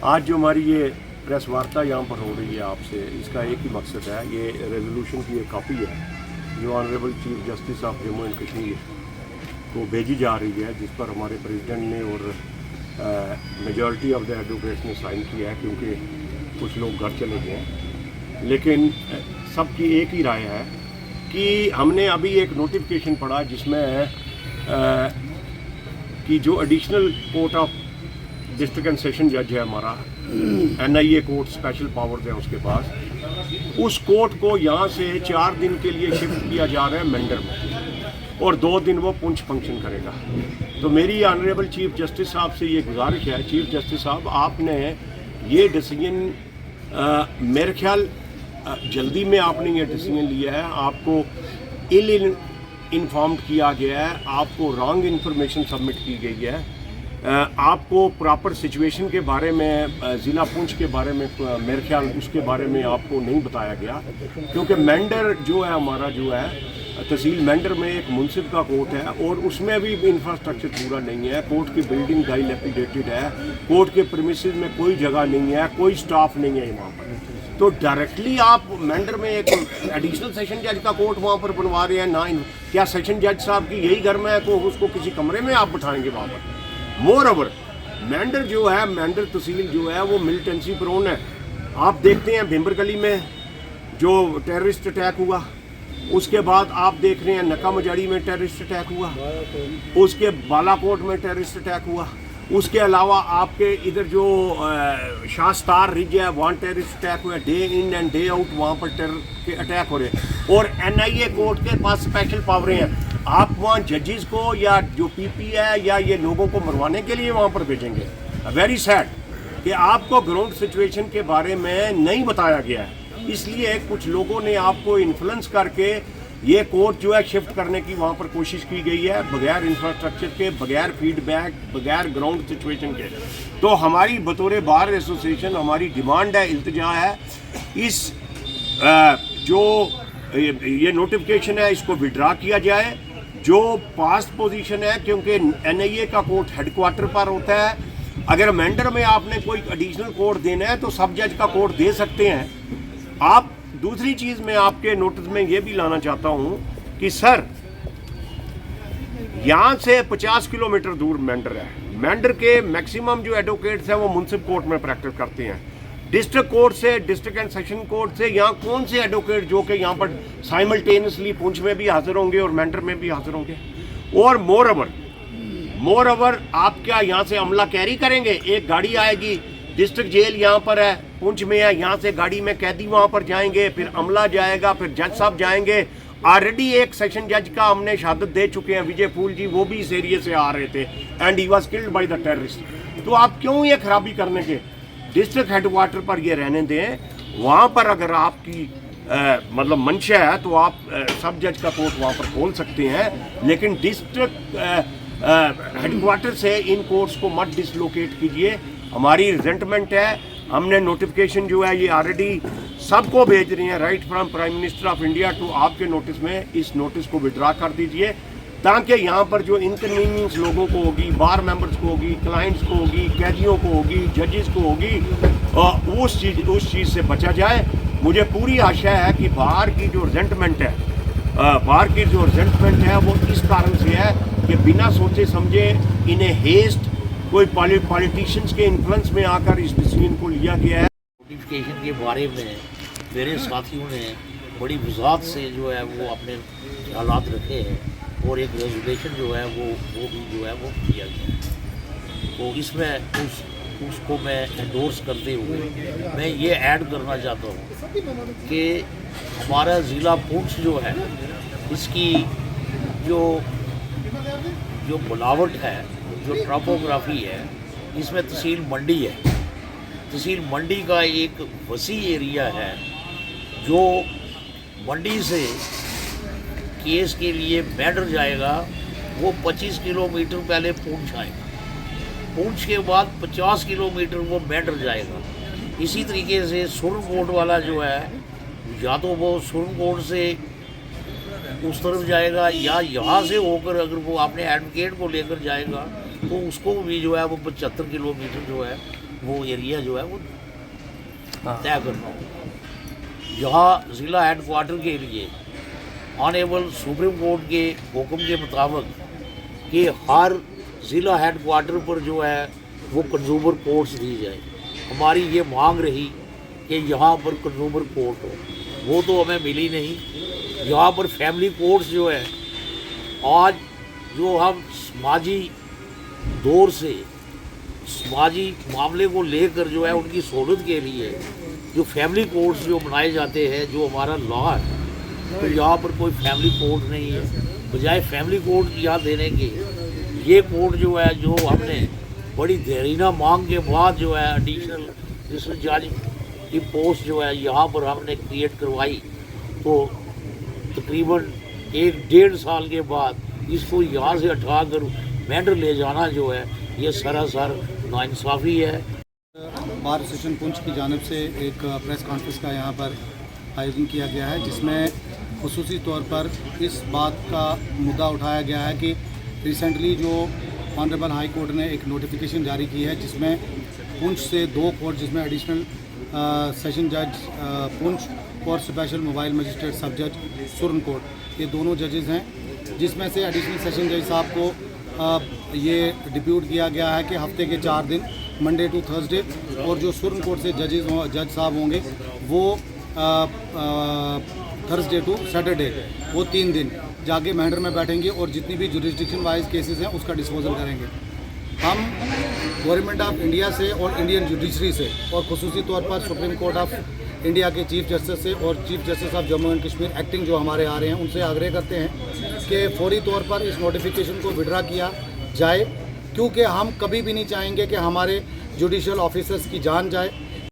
आज जो हमारी ये प्रेस वार्ता यहाँ पर हो रही है आपसे, इसका एक ही मकसद है। ये रेजोल्यूशन की एक कॉपी है जो honourable chief justice of Jammu and Kashmir को भेजी जा रही है, जिस पर हमारे प्रेसिडेंट ने और मेजॉरिटी ऑफ द एडवोकेट्स ने साइन किया है, क्योंकि कुछ लोग घर चले गए हैं। लेकिन सबकी एक ही राय है कि हमने अभी एक नोटिफिकेशन पढ़ा जिसमें कि जो additional court of district and session जज है हमारा, NIA कोर्ट स्पेशल पावर्स है उसके पास, उस कोर्ट को यहाँ से 4 दिन के लिए शिफ्ट किया जा रहा है मेंढर में, और 2 दिन वो पुंछ फंक्शन करेगा। तो मेरी ऑनरेबल चीफ जस्टिस साहब से ये गुजारिश है, चीफ जस्टिस साहब आपने ये डिसीजन मेरे ख्याल जल्दी में आपने ये डिसीजन लिया है, आपको इल इन्फॉर्म्ड किया गया है, आपको रॉन्ग इन्फॉर्मेशन सबमिट की गई है, आपको प्रॉपर सिचुएशन के बारे में, ज़िला पुंछ के बारे में मेरे ख्याल उसके बारे में आपको नहीं बताया गया, क्योंकि मेंढर जो है हमारा जो है तहसील मेंढर में एक मुंसिफ का कोर्ट है और उसमें भी इंफ्रास्ट्रक्चर पूरा नहीं है। कोर्ट की बिल्डिंग डाइलेपिडेटेड है, कोर्ट के प्रीमिसेस में कोई जगह नहीं है, कोई स्टाफ नहीं है वहाँ पर। तो डायरेक्टली आप मेंढर में एक एडिशनल सेशन जज का कोर्ट वहाँ पर बनवा रहे हैं ना? क्या सेशन जज साहब की यही घर में है तो उसको किसी कमरे में आप बिठाएंगे वहाँ पर? मोर ओवर मेंढर जो है, मेंढर तहसील जो है वो मिलिटेंसी प्रोन है। आप देखते हैं भिम्बर गली में जो टेररिस्ट अटैक हुआ, उसके बाद आप देख रहे हैं नका मजाड़ी में टेररिस्ट अटैक हुआ, उसके बालाकोट में टेररिस्ट अटैक हुआ, उसके अलावा आपके इधर जो शास्तार रिज है वहाँ टेररिस्ट अटैक हुआ, day in and day out वहाँ पर टेरर के अटैक हो रहे हैं। और NIA कोर्ट के पास स्पेशल पावरें हैं, आप वहाँ जजेस को या जो PP है या ये लोगों को मरवाने के लिए वहाँ पर भेजेंगे? वेरी सैड कि आपको ग्राउंड सिचुएशन के बारे में नहीं बताया गया है, इसलिए कुछ लोगों ने आपको इन्फ्लुएंस करके ये कोर्ट जो है शिफ्ट करने की वहाँ पर कोशिश की गई है, बगैर इंफ्रास्ट्रक्चर के, बगैर फीडबैक, बगैर ग्राउंड सिचुएशन के। तो हमारी बतौर बार एसोसिएशन हमारी डिमांड है, इल्तिजा है, इस जो ये नोटिफिकेशन है इसको विड्रा किया जाए। जो पास्ट पोजीशन है, क्योंकि NIA का कोर्ट हेडक्वार्टर पर होता है, अगर मेंढर में आपने कोई एडिशनल कोर्ट देना है तो सब जज का कोर्ट दे सकते हैं आप। दूसरी चीज़ मैं आपके नोटिस में ये भी लाना चाहता हूँ कि सर यहाँ से 50 किलोमीटर दूर मेंढर है, मेंढर के मैक्सिमम जो एडवोकेट्स हैं वो मुंसिफ कोर्ट में प्रैक्टिस करते हैं। डिस्ट्रिक्ट कोर्ट से, डिस्ट्रिक्ट एंड सेशन कोर्ट से यहाँ कौन से एडवोकेट जो कि यहाँ पर साइमल्टेनियसली पुंछ में भी हाजिर होंगे और मेंढर में भी हाजिर होंगे? और मोर ओवर आप क्या यहाँ से अमला कैरी करेंगे? एक गाड़ी आएगी, डिस्ट्रिक्ट जेल यहाँ पर है, पुंछ में है, यहाँ से गाड़ी में कैदी वहाँ पर जाएंगे, फिर अमला जाएगा, फिर जज साहब जाएंगे। ऑलरेडी एक सेशन जज का हमने शहादत दे चुके हैं, विजय फूल जी, वो भी इस एरिया से आ रहे थे and he was killed by the terrorist. तो आप क्यों ये खराबी करने के? डिस्ट्रिक्ट हेडक्वार्टर पर ये रहने दें, वहाँ पर अगर आपकी मतलब मंशा है तो आप सब जज का कोर्ट वहाँ पर खोल सकते हैं, लेकिन डिस्ट्रिक्ट हेडक्वार्टर से इन कोर्ट्स को मत डिसलोकेट कीजिए। हमारी रिजेंटमेंट है, हमने नोटिफिकेशन जो है ये ऑलरेडी सबको भेज रही हैं, right from prime minister of India to आपके नोटिस में। इस नोटिस को विड्रा कर दीजिए ताकि यहाँ पर जो इनकन्वीनियंस लोगों को होगी, बार मेंबर्स को होगी, क्लाइंट्स को होगी, कैदियों को होगी, जजेस को होगी, उस चीज़ से बचा जाए। मुझे पूरी आशा है कि बाहर की जो रिजेंटमेंट है वो इस कारण से है कि बिना सोचे समझे इन्हें हेस्ट कोई पॉलिटिशियंस के इन्फ्लुएंस में आकर इस डिसीजन को लिया गया है। नोटिफिकेशन के बारे में मेरे साथियों ने बड़ी वजाहत से जो है वो अपने हालात रखे हैं और एक रेजोल्यूशन जो है वो भी जो है वो किया गया है। तो इसमें उसको मैं एंडोर्स करते हुए मैं ये ऐड करना चाहता हूँ कि हमारा ज़िला पुंछ जो है इसकी जो बनावट है, जो ट्रोपोग्राफी है, इसमें तहसील मंडी है। तहसील मंडी का एक वसी एरिया है जो मंडी से केस के लिए मेंढर जाएगा, वो 25 किलोमीटर पहले पुंछ आएगा, पुंछ के बाद 50 किलोमीटर वो मेंढर जाएगा। इसी तरीके से सुरनकोट वाला जो है या तो वो सुरनकोट से उस तरफ जाएगा या यहाँ से होकर अगर वो अपने एडवोकेट को लेकर जाएगा तो उसको भी जो है वो 75 किलोमीटर जो है वो एरिया जो है वो तय करना होगा। यहाँ ज़िला हेडक्वार्टर के लिए ऑनरेबल सुप्रीम कोर्ट के हुक्म के मुताबिक कि हर ज़िला हेडक्वार्टर पर जो है वो कंज्यूमर कोर्ट्स दी जाए। हमारी ये मांग रही कि यहाँ पर कंज्यूमर कोर्ट हो, वो तो हमें मिली नहीं। यहाँ पर फैमिली कोर्ट्स जो है, आज जो हम समाजी दौर से समाजी मामले को लेकर जो है उनकी सहूलत के लिए जो फैमिली कोर्ट्स जो बनाए जाते हैं, जो हमारा लॉ है, तो यहाँ पर कोई फैमिली कोर्ट नहीं है। बजाय फैमिली कोर्ट यहाँ देने के, ये कोर्ट जो है, जो हमने बड़ी देरीना मांग के बाद जो है एडिशनल डिस्ट्रिक्ट जज की पोस्ट जो है यहाँ पर हमने क्रिएट करवाई, तो तकरीबन 1-1.5 साल के बाद इसको यहाँ से हटाकर मेंढर ले जाना जो है ये सरासर नाइंसाफ़ी है। बार एसोसिएशन पुंछ की जानिब से एक प्रेस कॉन्फ्रेंस का यहाँ पर आयोजन किया गया है, जिसमें खुसूसी तौर पर इस बात का मुद्दा उठाया गया है कि रिसेंटली जो ऑनरेबल हाई कोर्ट ने एक नोटिफिकेशन जारी की है, जिसमें पुंछ से 2 कोर्ट, जिसमें एडिशनल सेशन जज पुंछ और स्पेशल मोबाइल मजिस्ट्रेट सब जज सुरन कोर्ट, ये दोनों जजेस हैं, जिसमें से एडिशनल सेशन जज साहब को ये डिप्यूट किया गया है कि हफ्ते के 4 दिन मंडे टू थर्सडे, और जो सुरन कोर्ट से जज साहब होंगे वो थर्सडे टू सैटरडे, वो 3 दिन जाके मेंढर में बैठेंगे और जितनी भी जुरिस्डिक्शन वाइज केसेस हैं उसका डिस्पोजल करेंगे। हम गवर्नमेंट ऑफ इंडिया से और इंडियन जुडिशरी से और खुसूसी तौर पर सुप्रीम कोर्ट ऑफ इंडिया के चीफ जस्टिस से और chief justice of Jammu and Kashmir acting जो हमारे आ रहे हैं, उनसे आग्रह करते हैं कि फौरी तौर पर इस नोटिफिकेशन को विड्रा किया जाए, क्योंकि हम कभी भी नहीं चाहेंगे कि हमारे जुडिशल ऑफिसर्स की जान जाए।